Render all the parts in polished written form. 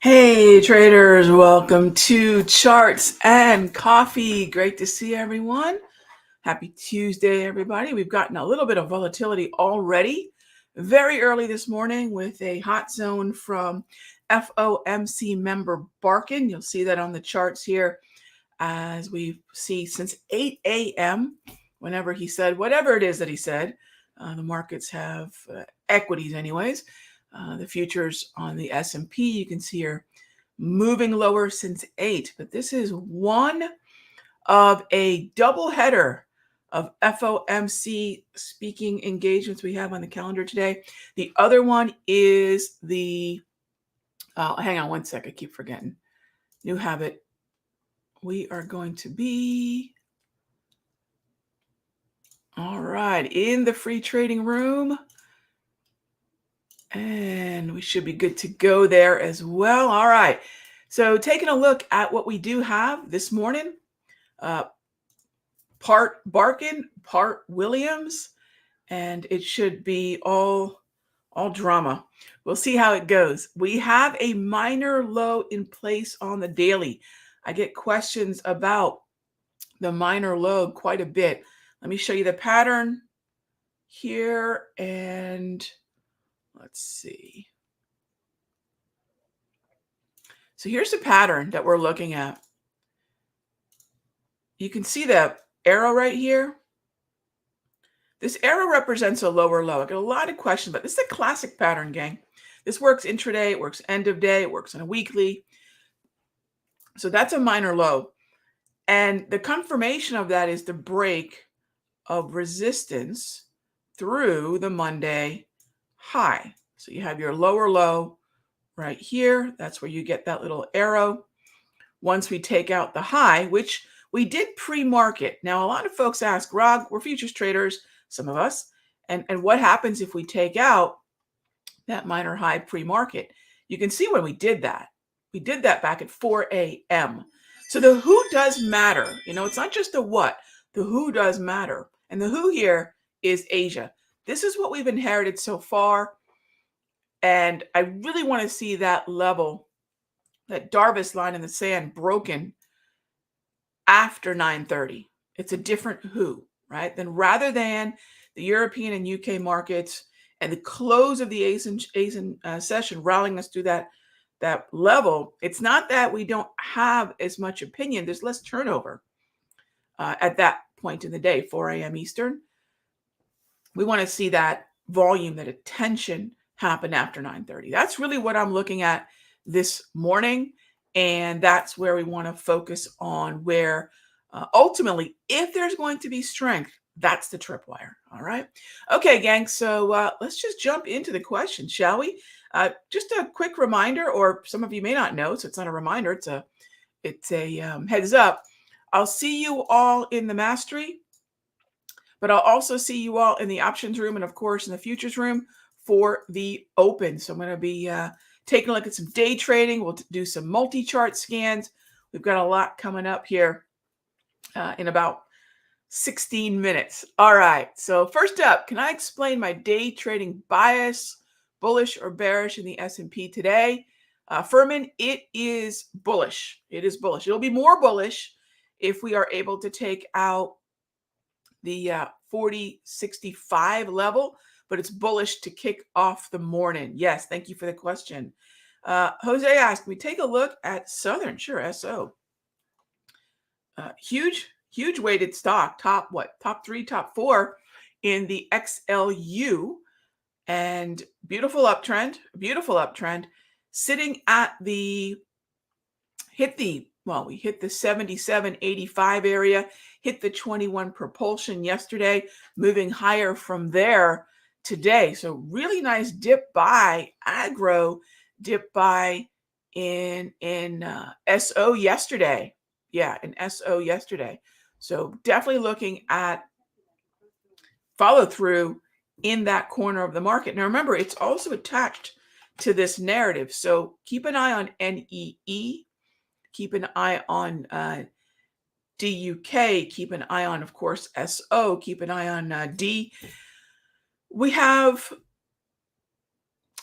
Hey traders, welcome to Charts and Coffee. Great to see everyone. Happy Tuesday, everybody. We've gotten a little bit of volatility already very early this morning with a hot zone from FOMC member Barkin. You'll see that on the charts here as we see since 8 a.m. whenever he said whatever it is that he said. The markets have equities anyways. The futures on the S&P, you can see are moving lower since 8. But this is one of a double header of FOMC speaking engagements we have on the calendar today. The other one is the, hang on one sec, I keep forgetting. New habit. We are going to be, all right, in the free trading room. And we should be good to go there as well. All right. So taking a look at what we do have this morning, part Barkin, part Williams, and it should be all drama. We'll see how it goes. We have a minor low in place on the daily. I get questions about the minor low quite a bit. Let me show you the pattern here, and let's see. So here's the pattern that we're looking at. You can see the arrow right here. This arrow represents a lower low. I get a lot of questions, but this is a classic pattern, gang. This works intraday, it works end of day, it works on a weekly. So that's a minor low. And the confirmation of that is the break of resistance through the Monday high. So you have your lower low right here. That's where you get that little arrow. Once we take out the high, which we did pre-market. Now, a lot of folks ask, Rog, we're futures traders, some of us, and what happens if we take out that minor high pre-market? You can see when we did that. We did that back at 4 a.m. So the who does matter. You know, it's not just the what. The who does matter. And the who here is Asia. This is what we've inherited so far. And I really want to see that level, that Darvish line in the sand broken after 9:30. It's a different who, right? Then rather than the European and UK markets and the close of the ASIN session rallying us through that level, it's not that we don't have as much opinion. There's less turnover at that point in the day, 4 a.m. Eastern. We want to see that volume, that attention happen after 9:30. That's really what I'm looking at this morning. And that's where we want to focus on, where ultimately, if there's going to be strength, that's the tripwire. All right. Okay, gang. So let's just jump into the question, shall we? Just a quick reminder, or some of you may not know, so it's not a reminder. It's a heads up. I'll see you all in the mastery, but I'll also see you all in the options room and, of course, in the futures room for the open. So I'm going to be taking a look at some day trading. We'll do some multi-chart scans. We've got a lot coming up here in about 16 minutes. All right. So first up, can I explain my day trading bias, bullish or bearish in the S&P today? Furman, it is bullish. It is bullish. It'll be more bullish if we are able to take out the 40.65 level, but it's bullish to kick off the morning. Yes, thank you for the question. Jose asked me, take a look at Southern. Sure, SO. Huge weighted stock, top 3, top 4 in the XLU, and beautiful uptrend, sitting at we hit the 77.85 area, hit the 21 propulsion yesterday, moving higher from there today. So really nice dip buy, aggro dip buy in SO yesterday. Yeah, in SO yesterday. So definitely looking at follow through in that corner of the market. Now remember, it's also attached to this narrative. So keep an eye on NEE. Keep an eye on DUK. Keep an eye on, of course, SO. Keep an eye on D. We have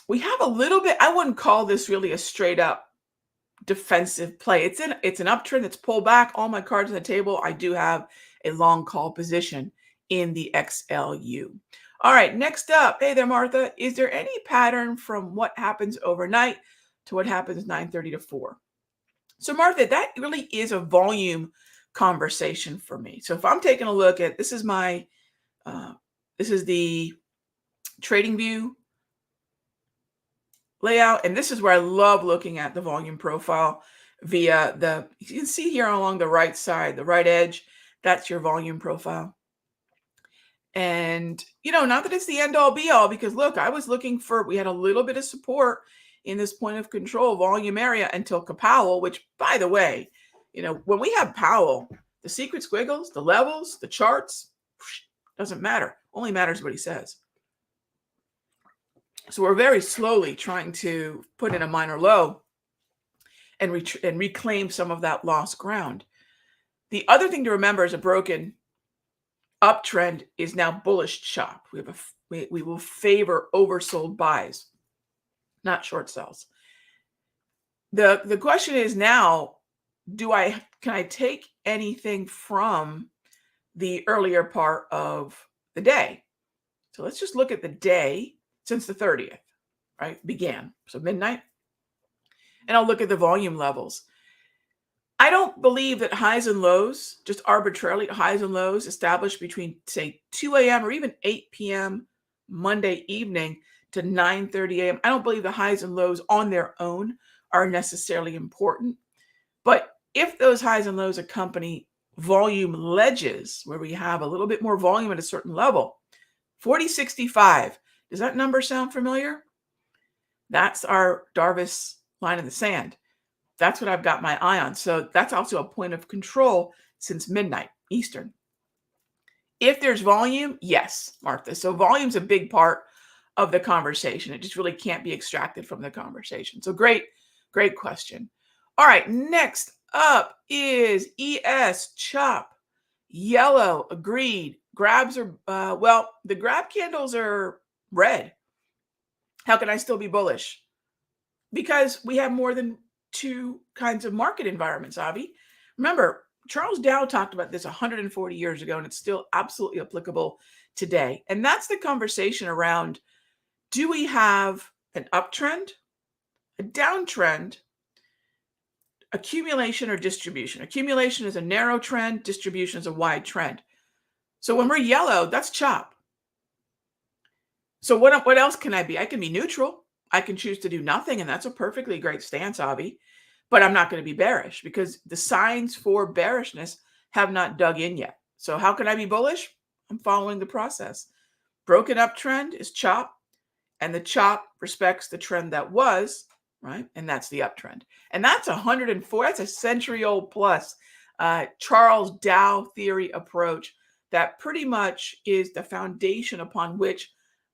a little bit, I wouldn't call this really a straight up defensive play. It's an uptrend that's pulled back. All my cards on the table. I do have a long call position in the XLU. All right, next up. Hey there, Martha. Is there any pattern from what happens overnight to what happens 9:30 to 4? So Martha, that really is a volume conversation for me. So if I'm taking a look at, this is the trading view layout. And this is where I love looking at the volume profile via you can see here along the right side, the right edge, that's your volume profile. And, not that it's the end all be all, because look, I was looking for, we had a little bit of support in this point of control volume area until Powell, which, by the way, when we have Powell, the secret squiggles, the levels, the charts, doesn't matter. Only matters what he says. So we're very slowly trying to put in a minor low and reclaim some of that lost ground. The other thing to remember is a broken uptrend is now bullish chop. We will favor oversold buys, not short sells. The question is now, can I take anything from the earlier part of the day? So let's just look at the day since the 30th, right? Began. So midnight. And I'll look at the volume levels. I don't believe that highs and lows, just arbitrarily highs and lows established between, say, 2 a.m. or even 8 p.m. Monday evening to 9:30 a.m. I don't believe the highs and lows on their own are necessarily important. But if those highs and lows accompany volume ledges where we have a little bit more volume at a certain level, 4065, does that number sound familiar? That's our Darvish line in the sand. That's what I've got my eye on. So that's also a point of control since midnight Eastern. If there's volume, yes, Martha. So volume's a big part of the conversation. It just really can't be extracted from the conversation. So great question. All right, next up is ES chop. Yellow, agreed. Grabs are, the grab candles are red. How can I still be bullish? Because we have more than two kinds of market environments, Avi. Remember, Charles Dow talked about this 140 years ago, and it's still absolutely applicable today. And that's the conversation around, do we have an uptrend, a downtrend, accumulation, or distribution? Accumulation is a narrow trend, distribution is a wide trend. So when we're yellow, that's chop. So what else can I be? I can be neutral. I can choose to do nothing, and that's a perfectly great stance, Avi. But I'm not going to be bearish because the signs for bearishness have not dug in yet. So how can I be bullish? I'm following the process. Broken uptrend is chop, and the chop respects the trend that was, right? And that's the uptrend. And that's 104. That's a century-old plus Charles Dow theory approach that pretty much is the foundation upon which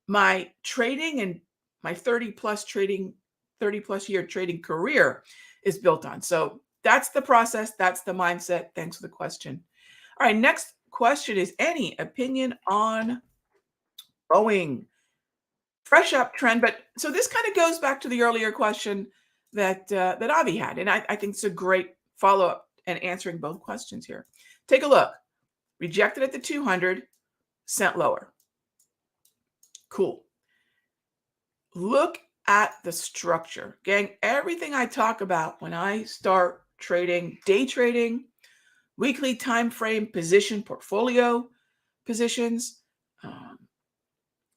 my trading and my 30-plus year trading career is built on. So that's the process. That's the mindset. Thanks for the question. All right, next question is, any opinion on Boeing? Fresh uptrend, but so this kind of goes back to the earlier question that Avi had, and I think it's a great follow-up and answering both questions here. Take a look. Rejected at the 200, sent lower. Cool. Look at the structure. Gang, everything I talk about when I start trading, day trading, weekly time frame position, portfolio positions,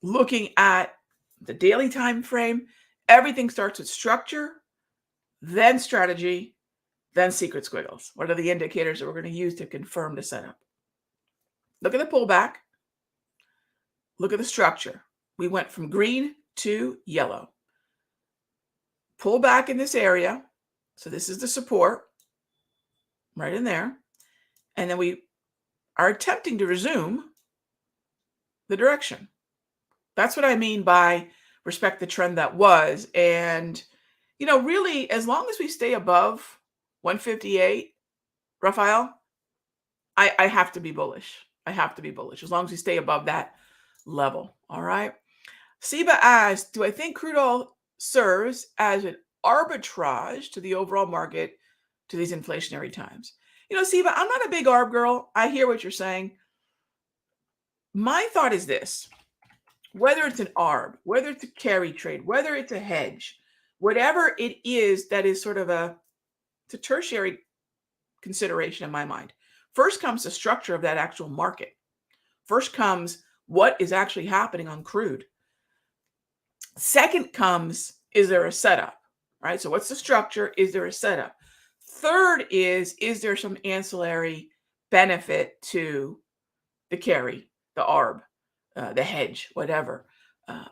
looking at the daily time frame, everything starts with structure, then strategy, then secret squiggles. What are the indicators that we're going to use to confirm the setup? Look at the pullback. Look at the structure. We went from green to yellow. Pull back in this area. So this is the support right in there. And then we are attempting to resume the direction. That's what I mean by respect the trend that was. And, really, as long as we stay above 158, Raphael, I have to be bullish. I have to be bullish as long as we stay above that level. All right. Siba asks, do I think crude oil serves as an arbitrage to the overall market to these inflationary times. You know, Siva, I'm not a big ARB girl. I hear what you're saying. My thought is this: whether it's an ARB, whether it's a carry trade, whether it's a hedge, whatever it is that is sort of it's a tertiary consideration in my mind. First comes the structure of that actual market. First comes what is actually happening on crude. Second comes, is there a setup, right? So what's the structure? Is there a setup? Third is there some ancillary benefit to the carry, the ARB, the hedge, whatever?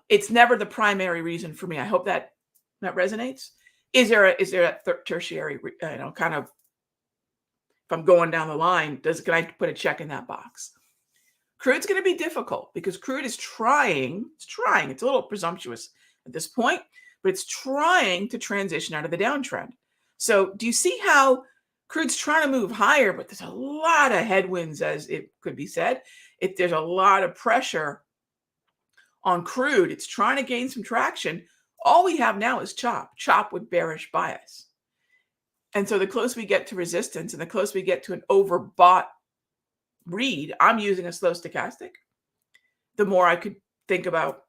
It's never the primary reason for me. I hope that resonates. Is there a tertiary, kind of, if I'm going down the line, can I put a check in that box? Crude's going to be difficult because crude is trying, it's a little presumptuous at this point, but it's trying to transition out of the downtrend. So do you see how crude's trying to move higher, but there's a lot of headwinds, as it could be said. There's a lot of pressure on crude. It's trying to gain some traction. All we have now is chop with bearish bias. And so the closer we get to resistance and the closer we get to an overbought read, I'm using a slow stochastic, the more I could think about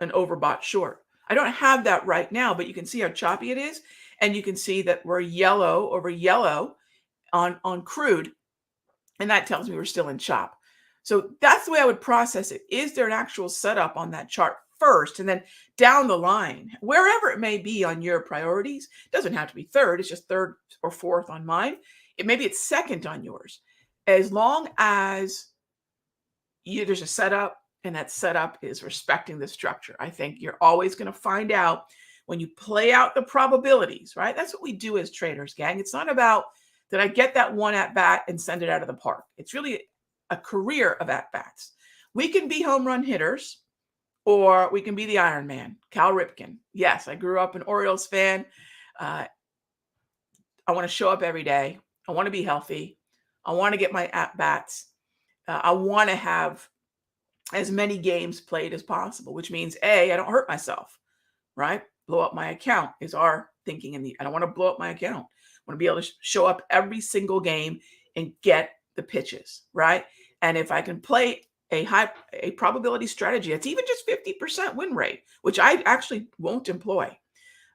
an overbought short. I don't have that right now, but you can see how choppy it is. And you can see that we're yellow over yellow on crude. And that tells me we're still in chop. So that's the way I would process it. Is there an actual setup on that chart first? And then down the line, wherever it may be on your priorities, it doesn't have to be third. It's just third or fourth on mine. Maybe it's second on yours. As long as there's a setup and that setup is respecting the structure, I think you're always going to find out when you play out the probabilities, right? That's what we do as traders, gang. It's not about, did I get that one at bat and send it out of the park? It's really a career of at bats. We can be home run hitters, or we can be the Iron Man, Cal Ripken. Yes, I grew up an Orioles fan. I want to show up every day. I want to be healthy. I want to get my at bats. I want to have as many games played as possible, which means I don't hurt myself, right? Blow up my account is our thinking. I don't want to blow up my account. I want to be able to show up every single game and get the pitches, right? And if I can play a probability strategy, that's even just 50% win rate, which I actually won't employ.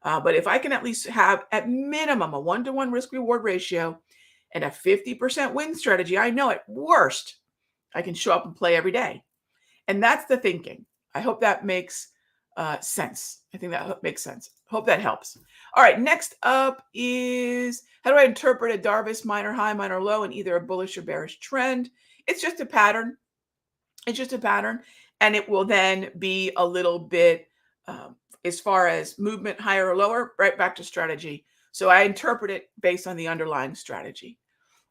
But if I can at least have at minimum a 1-to-1 risk reward ratio and a 50% win strategy, I know at worst I can show up and play every day. And that's the thinking. I hope that makes sense. I think that makes sense. Hope that helps. All right, next up is, how do I interpret a Darvish minor high, minor low in either a bullish or bearish trend? It's just a pattern. It's just a pattern. And it will then be a little bit, as far as movement higher or lower, right back to strategy. So I interpret it based on the underlying strategy.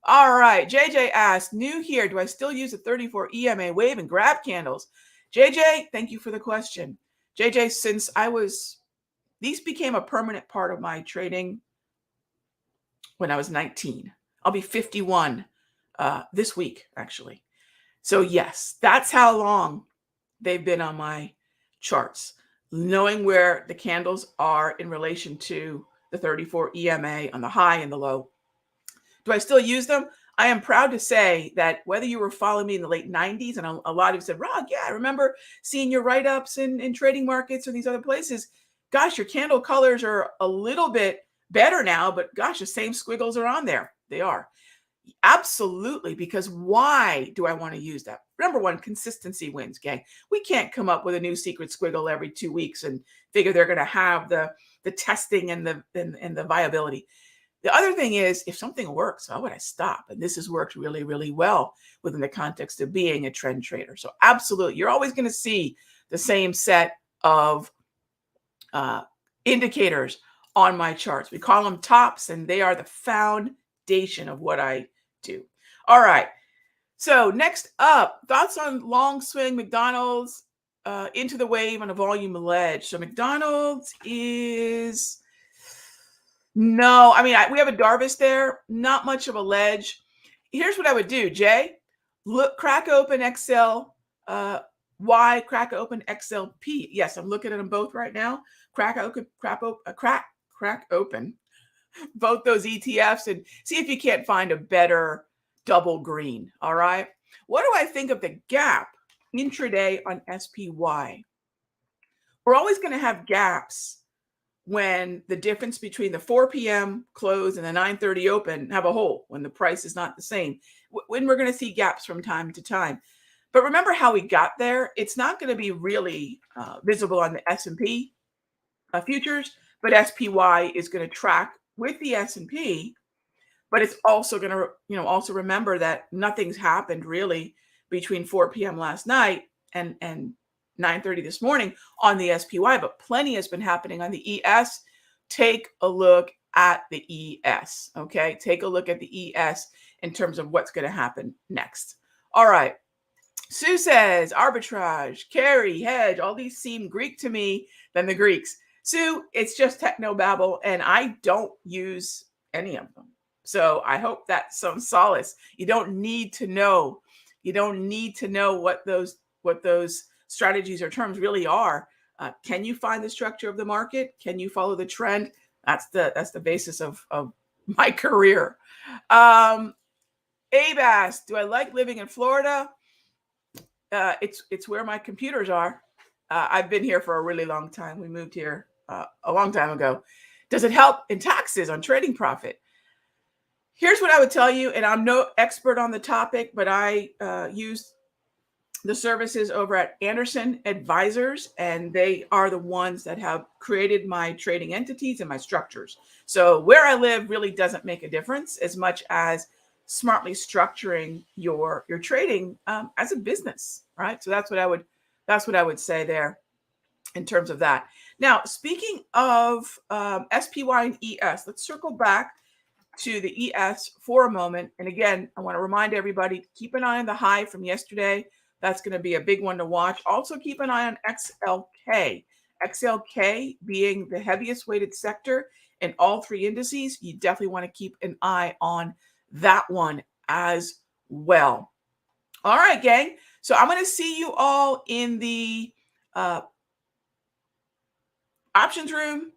All right, JJ asked, new here, do I still use the 34 EMA wave and grab candles? JJ, thank you for the question. JJ, since these became a permanent part of my trading when I was 19. I'll be 51 this week, actually. So yes, that's how long they've been on my charts, knowing where the candles are in relation to the 34 EMA on the high and the low. Do I still use them? I am proud to say that whether you were following me in the late 90s, and a lot of you said, Rog, yeah, I remember seeing your write-ups in trading markets or these other places. Gosh, your candle colors are a little bit better now, but gosh, the same squiggles are on there. They are. Absolutely, because why do I want to use that? Number one, consistency wins, gang. We can't come up with a new secret squiggle every 2 weeks and figure they're going to have the testing and the viability. The other thing is, if something works, why would I stop? And this has worked really, really well within the context of being a trend trader. So absolutely, you're always going to see the same set of indicators on my charts. We call them tops, and they are the foundation of what I do. All right. So next up, thoughts on long swing McDonald's into the wave on a volume ledge. So McDonald's is... No, I mean, we have a Darvish there, not much of a ledge. Here's what I would do, Jay. Look, crack open XL Y, crack open XLP. Yes, I'm looking at them both right now. Crack crack open both those ETFs and see if you can't find a better double green. All right. What do I think of the gap intraday on SPY? We're always going to have gaps when the difference between the 4 p.m. close and the 9:30 open have a hole, when the price is not the same, when we're going to see gaps from time to time. But remember how we got there. It's not going to be really visible on the S&P futures, but SPY is going to track with the S&P. But it's also going to, also remember that nothing's happened really between 4 p.m. last night and 9:30 this morning on the SPY, but plenty has been happening on the ES. Take a look at the ES, okay? Take a look at the ES in terms of what's going to happen next. All right. Sue says, arbitrage, carry, hedge, all these seem Greek to me than the Greeks. Sue, it's just technobabble, and I don't use any of them. So I hope that's some solace. You don't need to know. You don't need to know what those strategies or terms really are. Can you find the structure of the market? Can you follow the trend? That's the basis of my career. Abas, do I like living in Florida? It's where my computers are. I've been here for a really long time. We moved here a long time ago. Does it help in taxes on trading profit? Here's what I would tell you, and I'm no expert on the topic, but I use the services over at Anderson Advisors, and they are the ones that have created my trading entities and my structures. So where I live really doesn't make a difference as much as smartly structuring your trading as a business, right? So that's what I would say there in terms of that. Now, speaking of SPY and ES, let's circle back to the ES for a moment. And again, I want to remind everybody, keep an eye on the high from yesterday. That's going to be a big one to watch. Also keep an eye on XLK. XLK being the heaviest weighted sector in all three indices. You definitely want to keep an eye on that one as well. All right, gang. So I'm going to see you all in the options room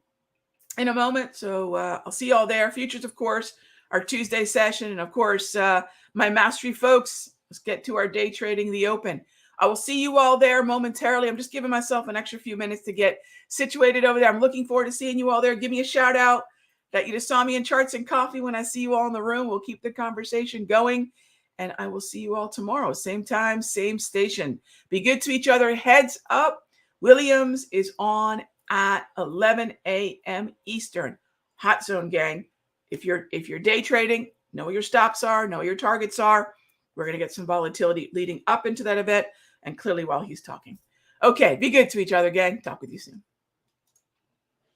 in a moment. So I'll see you all there. Futures, of course, our Tuesday session. And of course, my mastery folks, let's get to our day trading, the open. I will see you all there momentarily. I'm just giving myself an extra few minutes to get situated over there. I'm looking forward to seeing you all there. Give me a shout out that you just saw me in Charts and Coffee when I see you all in the room. We'll keep the conversation going. And I will see you all tomorrow. Same time, same station. Be good to each other. Heads up. Williams is on at 11 a.m. Eastern. Hot zone, gang. If you're day trading, know what your stops are, know what your targets are. We're going to get some volatility leading up into that event and clearly while he's talking. Okay, be good to each other, gang. Talk with you soon.